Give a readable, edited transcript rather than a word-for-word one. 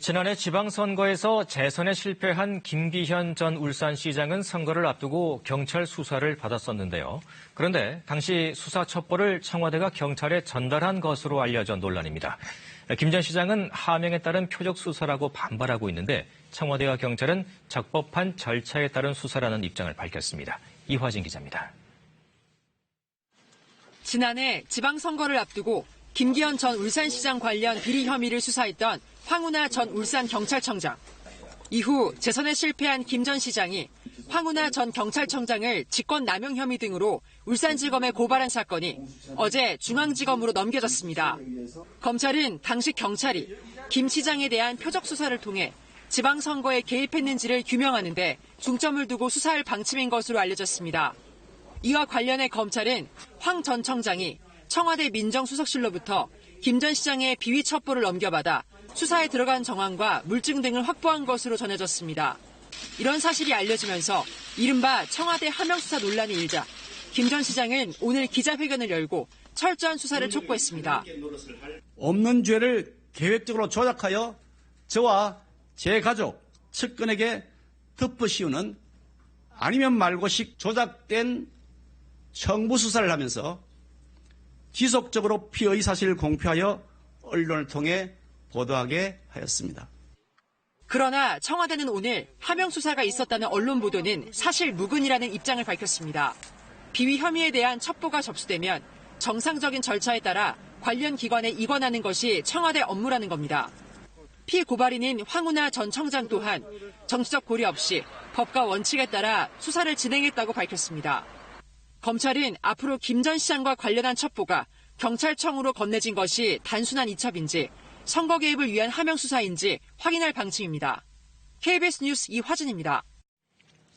지난해 지방선거에서 재선에 실패한 김기현 전 울산시장은 선거를 앞두고 경찰 수사를 받았었는데요. 그런데 당시 수사 첩보를 청와대가 경찰에 전달한 것으로 알려져 논란입니다. 김 전 시장은 하명에 따른 표적 수사라고 반발하고 있는데 청와대와 경찰은 적법한 절차에 따른 수사라는 입장을 밝혔습니다. 이화진 기자입니다. 지난해 지방선거를 앞두고 김기현 전 울산시장 관련 비리 혐의를 수사했던 황운하 전 울산경찰청장. 이후 재선에 실패한 김 전 시장이 황운하 전 경찰청장을 직권남용 혐의 등으로 울산지검에 고발한 사건이 어제 중앙지검으로 넘겨졌습니다. 검찰은 당시 경찰이 김 시장에 대한 표적 수사를 통해 지방선거에 개입했는지를 규명하는 데 중점을 두고 수사할 방침인 것으로 알려졌습니다. 이와 관련해 검찰은 황 전 청장이 청와대 민정수석실로부터 김 전 시장의 비위 첩보를 넘겨받아 수사에 들어간 정황과 물증 등을 확보한 것으로 전해졌습니다. 이런 사실이 알려지면서 이른바 청와대 하명수사 논란이 일자 김 전 시장은 오늘 기자회견을 열고 철저한 수사를 촉구했습니다. 없는 죄를 계획적으로 조작하여 저와 제 가족, 측근에게 덮어씌우는 아니면 말고식 조작된 청부 수사를 하면서 지속적으로 피의 사실을 공표하여 언론을 통해 보도하게 하였습니다. 그러나 청와대는 오늘 하명 수사가 있었다는 언론 보도는 사실 무근이라는 입장을 밝혔습니다. 비위 혐의에 대한 첩보가 접수되면 정상적인 절차에 따라 관련 기관에 이관하는 것이 청와대 업무라는 겁니다. 피고발인인 황운하 전 청장 또한 정치적 고려 없이 법과 원칙에 따라 수사를 진행했다고 밝혔습니다. 검찰은 앞으로 김 전 시장과 관련한 첩보가 경찰청으로 건네진 것이 단순한 이첩인지 선거 개입을 위한 하명 수사인지 확인할 방침입니다. KBS 뉴스 이화진입니다.